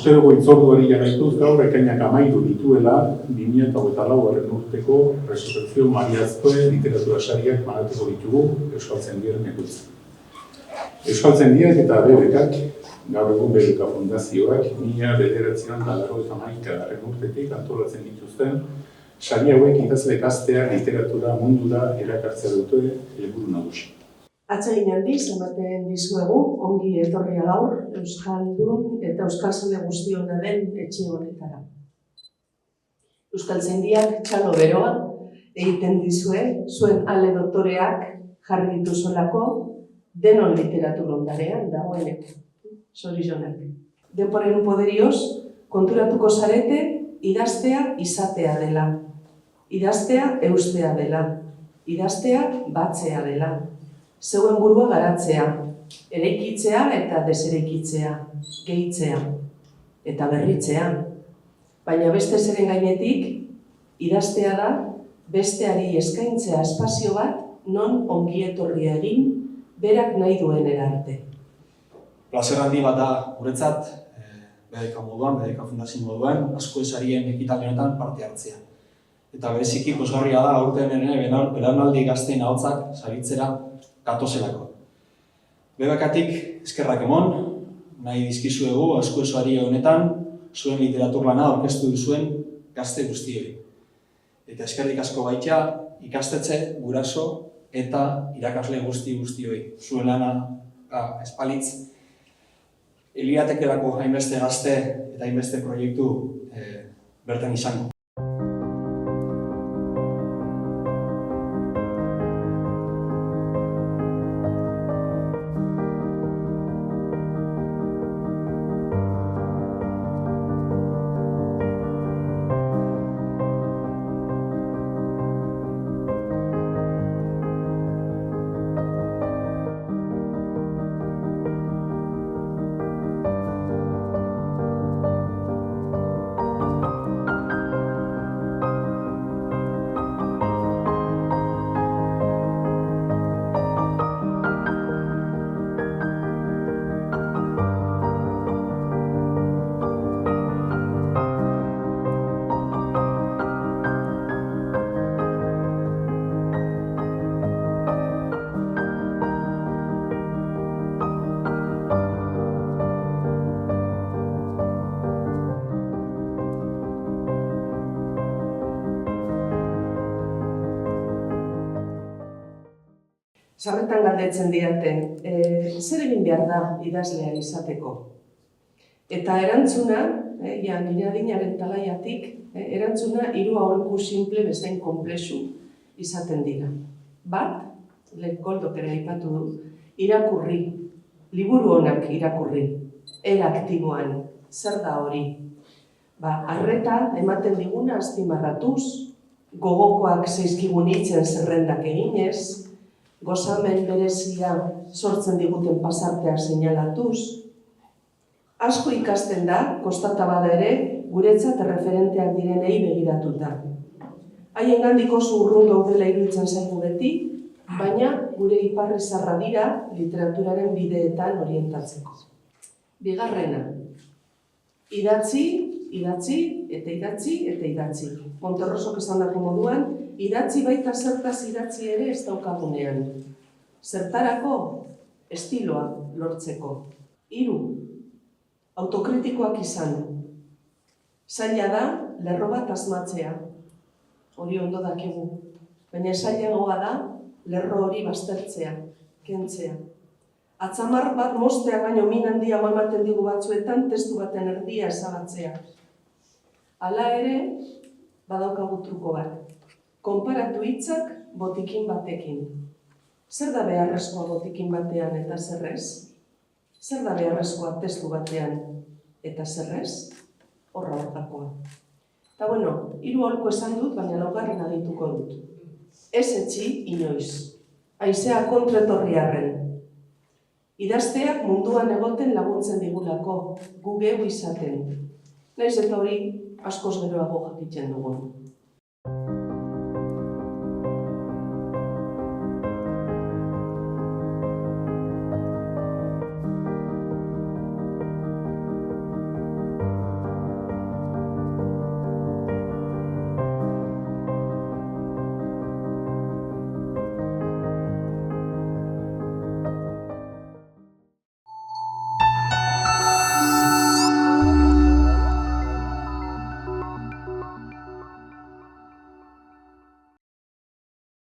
Asteroko hitzorduari jarraituz gaur ekainak 13 dituela 2024 urteko Resurrección Maria Azkue literatura sariak banatuko ditugu Euskaltzaindiaren ekoitzan. Euskaltzaindiak eta BBKak, gaur egun BBK Fundazioak, 1991 urtetik antolatzen dituzten sari hauek idazle gaztea literatura mundura erakartzea dute helburu nagusi. Atsegin handiz ematen dizuegu, ongi etorria gaur, euskaldun eta euskalzale guztiona den etxe honetara. Euskaltzaindiak txalo beroa egiten dizue, zuen ale doktoreak jarri dituzolako denon literatur ondarean dagoeneko. Zorionak. Denporen poderioz, konturatuko zarete idaztea izatea dela, idaztea eustea dela, idaztea batzea dela. Zeuen burua garatzea, eraikitzea eta deseraikitzea, gehitzea eta berritzea. Baina beste zeren gainetik, idaztea da besteari eskaintzea espazio bat non ongietorria egin, berak nahi duen erarte. Plazer handi bat da guretzat, BBK moduan, BBK Fundazio moduan, Azkue sarien ekitaldi honetan parte hartzea. Eta bereziki pozgarria da aurten ere belaunaldi gazteen ahotsak saritzera gatozelako. BBKtik eskerrak emon, nahi dizkizuegu Azkue sari honetan zuen literatur lana aurkeztu duzuen gazte guztiei. Eta eskerrik asko baita ikastetxe, guraso eta irakasle guztioi. Zuen lana espalitz liatekelako hainbeste gazte eta hainbeste proiektu bertan izango. Sarretan galdetzen didate, zer egin behar da idazlea izateko? Eta erantzuna, nire adinaren talaiatik, erantzuna 3 aholku simple bezain konplexu izaten dira. Bat, Goldok ere aipatu du, irakurri, liburu onak irakurri, era aktiboan, zer da hori? Arreta ematen diguna azpimarratuz, gogokoak zaizkigun hitzen zerrendak eginez, gozamen berezia sortzen diguten pasarteak seinalatuz. Asko ikasten da, kostata bada ere, guretzat erreferenteak direnei begiratuta. Haiengandik oso urrun gaudela iruditzen zaigu beti, baina gure iparrizarra dira literaturaren bideetan orientatzeko. Bigarrena, idatzi eta idatzi. Monterrosok esandako moduan, idatzi baita zertaz idatzi ere ez daukagunean. Zertarako, estiloa lortzeko. 3, autokritikoak izan. Zaila da, lerro bat asmatzea. Hori ondo dakigu. Baina zailagoa da, lerro hori baztertzea, kentzea. Atzamar bat moztea baino min handia ematen digu batzuetan testu baten erdia ezabatzea. Hala ere, badaukagu truko bat. Konparatu hitzak botikin batekin. Zer da beharrezkoa botikin batean eta zerrez? Zer da beharrezkoa testu batean eta zerrez? Horrakoa. Eta 3 aholku esan dut, baina 4. adituko dut. Ez etzi inoiz. Haizea kontraetorriarren. Idazteak munduan egoten laguntzen digulako, gu geu izaten. Naiz eta hori askoz geroago jakiten dugun.